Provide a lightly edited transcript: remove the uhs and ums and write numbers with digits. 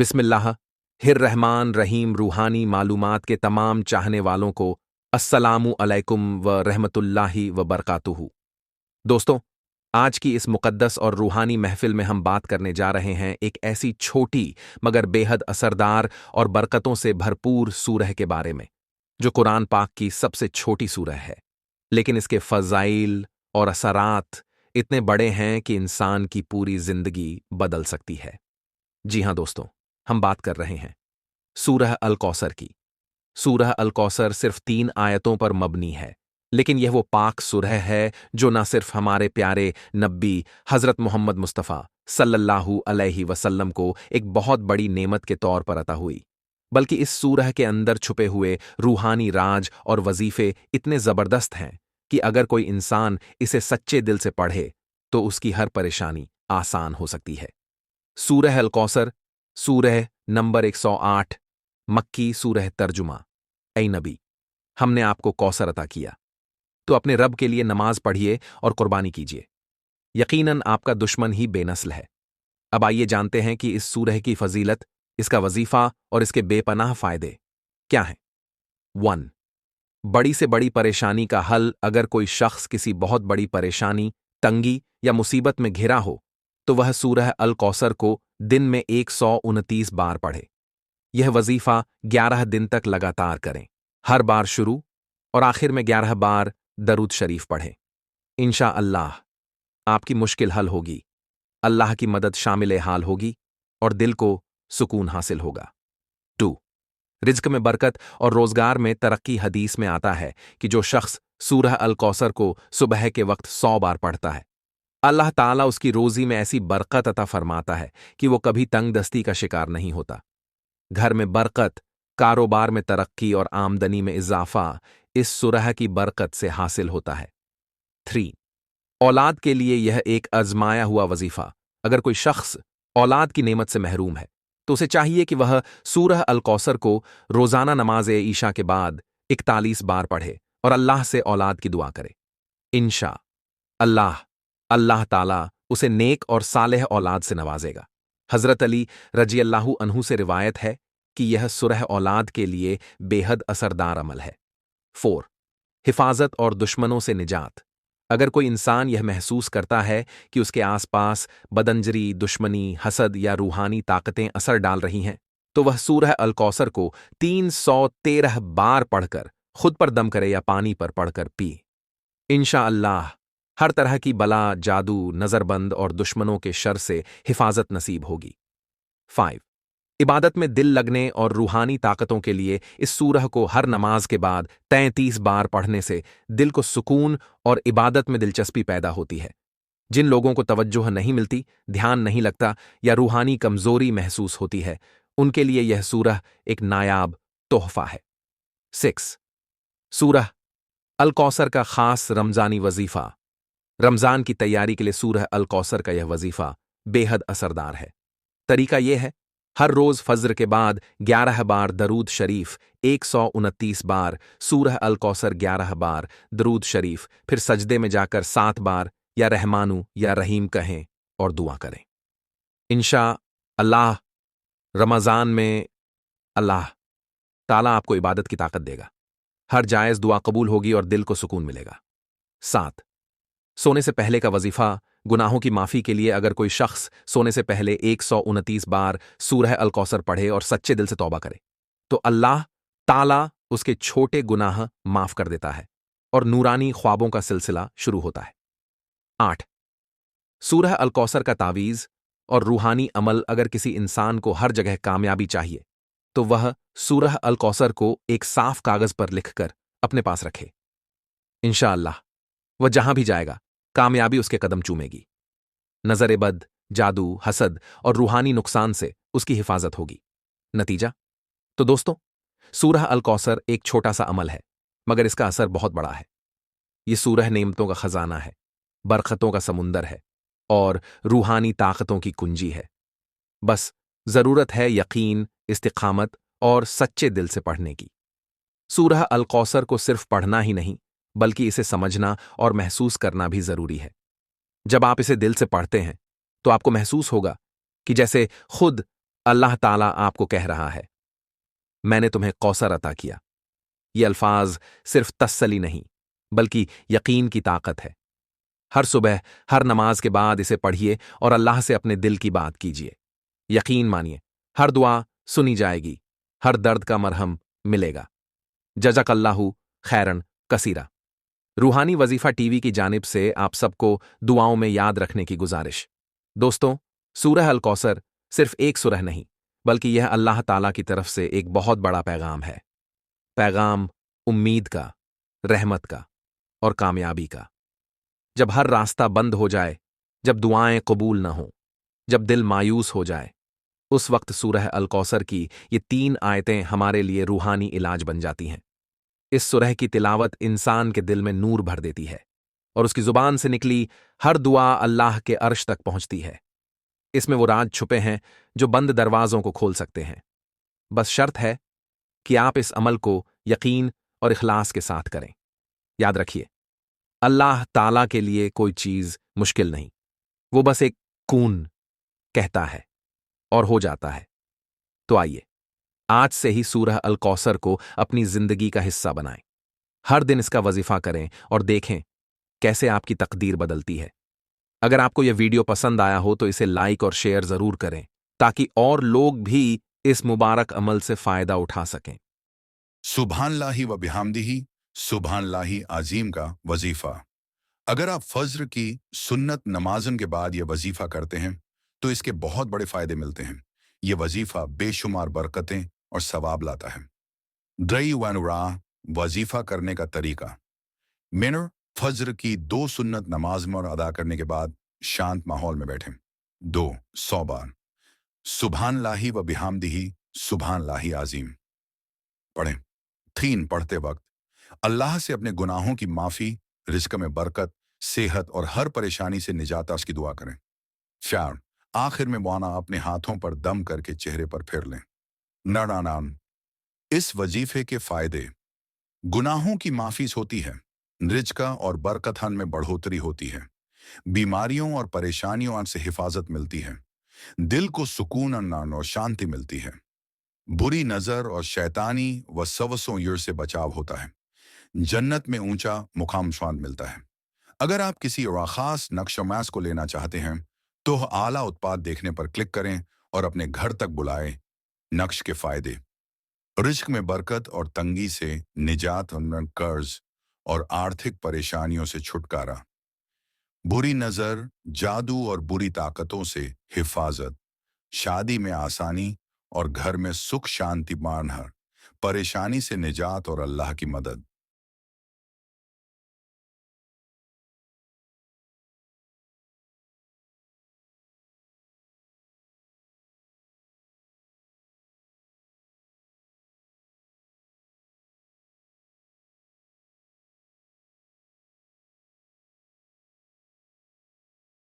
बिस्मिल्लाह हिर रहमान रहीम। रूहानी मालूमात के तमाम चाहने वालों को अस्सलामु अलैकुम व रहमतुल्लाहि व बरकातुहू। दोस्तों, आज की इस मुक़द्दस और रूहानी महफिल में हम बात करने जा रहे हैं एक ऐसी छोटी मगर बेहद असरदार और बरकतों से भरपूर सूरह के बारे में, जो कुरान पाक की सबसे छोटी सूरह है, लेकिन इसके फ़ज़ाइल और असरात इतने बड़े हैं कि इंसान की पूरी ज़िंदगी बदल सकती है। जी हाँ दोस्तों, हम बात कर रहे हैं सूरह अल कौसर की। सूरह अल कौसर सिर्फ 3 आयतों पर मबनी है, लेकिन यह वो पाक सूरह है जो न सिर्फ हमारे प्यारे नब्बी हज़रत मोहम्मद मुस्तफ़ा सल्लल्लाहु अलैहि वसल्लम को एक बहुत बड़ी नेमत के तौर पर अता हुई, बल्कि इस सूरह के अंदर छुपे हुए रूहानी राज और वजीफे इतने ज़बरदस्त हैं कि अगर कोई इंसान इसे सच्चे दिल से पढ़े तो उसकी हर परेशानी आसान हो सकती है। सूरह अल कौसर, सूरह नंबर 108, मक्की सूरह। तर्जुमा: ऐ नबी, हमने आपको कौसर अता किया, तो अपने रब के लिए नमाज पढ़िए और कुर्बानी कीजिए। यकीनन आपका दुश्मन ही बेनस्ल है। अब आइए जानते हैं कि इस सूरह की फजीलत, इसका वजीफा और इसके बेपनाह फायदे क्या हैं। 1. बड़ी से बड़ी परेशानी का हल। अगर कोई शख्स किसी बहुत बड़ी परेशानी, तंगी या मुसीबत में घिरा हो तो वह सूरह अल कौसर को दिन में 129 बार पढ़े। यह वजीफा 11 दिन तक लगातार करें। हर बार शुरू और आखिर में 11 बार दरूद शरीफ पढ़ें। इंशा अल्लाह आपकी मुश्किल हल होगी, अल्लाह की मदद शामिल हाल होगी और दिल को सुकून हासिल होगा। 2. रिज्क में बरकत और रोजगार में तरक्की। हदीस में आता है कि जो शख्स सूरह अल कौसर को सुबह के वक्त 100 बार पढ़ता है, अल्लाह ताला उसकी रोजी में ऐसी बरकत अता फरमाता है कि वो कभी तंग दस्ती का शिकार नहीं होता। घर में बरकत, कारोबार में तरक्की और आमदनी में इजाफा इस सूरह की बरकत से हासिल होता है। 3. औलाद के लिए यह एक आजमाया हुआ वजीफा। अगर कोई शख्स औलाद की नेमत से महरूम है तो उसे चाहिए कि वह सूरह अल कौसर को रोजाना नमाज ईशा के बाद 41 बार पढ़े और अल्लाह से औलाद की दुआ करे। इंशा अल्लाह ताला उसे नेक और सालेह औलाद से नवाजेगा। हजरत अली रजी अल्लाहु अन्हु से रिवायत है कि यह सूरह औलाद के लिए बेहद असरदार अमल है। 4. हिफाजत और दुश्मनों से निजात। अगर कोई इंसान यह महसूस करता है कि उसके आसपास बदंजरी, दुश्मनी, हसद या रूहानी ताकतें असर डाल रही हैं, तो वह सूरह अल कौसर को 313 बार पढ़कर खुद पर दम करे या पानी पर पढ़कर पी। इंशा अल्लाह हर तरह की बला, जादू, नजरबंद और दुश्मनों के शर से हिफाजत नसीब होगी। 5. इबादत में दिल लगने और रूहानी ताकतों के लिए इस सूरह को हर नमाज के बाद 33 बार पढ़ने से दिल को सुकून और इबादत में दिलचस्पी पैदा होती है। जिन लोगों को तवज्जो नहीं मिलती, ध्यान नहीं लगता या रूहानी कमजोरी महसूस होती है, उनके लिए यह सूरह एक नायाब तोहफा है। 6. सूरह अल कौसर का खास रमजानी वजीफा। रमजान की तैयारी के लिए सूरह अल कौसर का यह वजीफा बेहद असरदार है। तरीका यह है, हर रोज फज्र के बाद 11 बार दरूद शरीफ, 129 बार सूरह अल कौसर, 11 बार दरूद शरीफ, फिर सजदे में जाकर 7 बार या रहमानु या रहीम कहें और दुआ करें। इंशा अल्लाह रमजान में अल्लाह ताला आपको इबादत की ताकत देगा, हर जायज दुआ कबूल होगी और दिल को सुकून मिलेगा। 7. सोने से पहले का वजीफा। गुनाहों की माफी के लिए अगर कोई शख्स सोने से पहले 129 बार सूरह अल कौसर पढ़े और सच्चे दिल से तौबा करे तो अल्लाह ताला उसके छोटे गुनाह माफ कर देता है और नूरानी ख्वाबों का सिलसिला शुरू होता है। 8. सूरह अल कौसर का तावीज़ और रूहानी अमल। अगर किसी इंसान को हर जगह कामयाबी चाहिए तो वह सूरह अल कौसर को एक साफ कागज पर लिखकर अपने पास रखे। इंशाअल्लाह वह जहां भी जाएगा कामयाबी उसके कदम चूमेगी। नजर बद, जादू, हसद और रूहानी नुकसान से उसकी हिफाजत होगी। नतीजा तो दोस्तों, सूरह अल कौसर एक छोटा सा अमल है, मगर इसका असर बहुत बड़ा है। यह सूरह नेमतों का खजाना है, बरकतों का समुंदर है और रूहानी ताकतों की कुंजी है। बस जरूरत है यकीन, इस्तिकामत और सच्चे दिल से पढ़ने की। सूरह अल कौसर को सिर्फ पढ़ना ही नहीं, बल्कि इसे समझना और महसूस करना भी जरूरी है। जब आप इसे दिल से पढ़ते हैं तो आपको महसूस होगा कि जैसे खुद अल्लाह ताला आपको कह रहा है, मैंने तुम्हें कौसर अता किया। ये अल्फाज सिर्फ तसल्ली नहीं, बल्कि यकीन की ताकत है। हर सुबह, हर नमाज के बाद इसे पढ़िए और अल्लाह से अपने दिल की बात कीजिए। यकीन मानिए, हर दुआ सुनी जाएगी, हर दर्द का मरहम मिलेगा। जज़ाकल्लाहु खैरन कसीरा। रूहानी वजीफा टीवी की जानिब से आप सबको दुआओं में याद रखने की गुजारिश। दोस्तों, सूरह अल कौसर सिर्फ एक सूरह नहीं, बल्कि यह अल्लाह ताला की तरफ से एक बहुत बड़ा पैगाम है। पैगाम उम्मीद का, रहमत का और कामयाबी का। जब हर रास्ता बंद हो जाए, जब दुआएं कबूल न हों, जब दिल मायूस हो जाए, उस वक्त सूरह अल कौसर की ये 3 आयतें हमारे लिए रूहानी इलाज बन जाती हैं। इस सूरह की तिलावत इंसान के दिल में नूर भर देती है और उसकी जुबान से निकली हर दुआ अल्लाह के अर्श तक पहुंचती है। इसमें वो राज छुपे हैं जो बंद दरवाजों को खोल सकते हैं। बस शर्त है कि आप इस अमल को यकीन और इखलास के साथ करें। याद रखिए, अल्लाह ताला के लिए कोई चीज मुश्किल नहीं। वो बस एक कून कहता है और हो जाता है। तो आइए, आज से ही सूरह अल कौसर को अपनी जिंदगी का हिस्सा बनाएं। हर दिन इसका वजीफा करें और देखें कैसे आपकी तकदीर बदलती है। अगर आपको यह वीडियो पसंद आया हो तो इसे लाइक और शेयर जरूर करें, ताकि और लोग भी इस मुबारक अमल से फायदा उठा सकें। सुभानल्लाहि व बिहामदिही, सुभानल्लाहि आजीम का वजीफा। अगर आप फज्र की सुन्नत नमाजन के बाद ये वजीफा करते हैं तो इसके बहुत बड़े फायदे मिलते हैं। ये वजीफा बेशुमार बरकतें और सवाब लाता है। ड्रई वनुरा वजीफा करने का तरीका। मेनर फज्र की 2 सुन्नत नमाज में अदा करने के बाद शांत माहौल में बैठें। 2 100 बार सुभानल्लाहि व बिहामदिही, सुभानल्लाहि आजीम पढ़ें। 3 पढ़ते वक्त अल्लाह से अपने गुनाहों की माफ़ी, रिज़्क़ में बरकत, सेहत और हर परेशानी से निजात की दुआ करें। 4 आखिर में वाना अपने हाथों पर दम करके चेहरे पर फेर लें। नाम इस वजीफे के फायदे। गुनाहों की माफ़ी होती है, रिज़्क़ और बरकतन में बढ़ोतरी होती है, बीमारियों और परेशानियों से हिफाजत मिलती है, दिल को सुकून और शांति मिलती है, बुरी नज़र और शैतानी व सवसों से बचाव होता है, जन्नत में ऊंचा मुकाम स्वाद मिलता है। अगर आप किसी और ख़ास नक्शमास को लेना चाहते हैं तो आला उत्पाद देखने पर क्लिक करें और अपने घर तक बुलाएं। नक्श के फायदे। रिज़्क़ में बरकत और तंगी से निजात, कर्ज और आर्थिक परेशानियों से छुटकारा, बुरी नज़र, जादू और बुरी ताकतों से हिफाजत, शादी में आसानी और घर में सुख शांति, मानहर परेशानी से निजात और अल्लाह की मदद।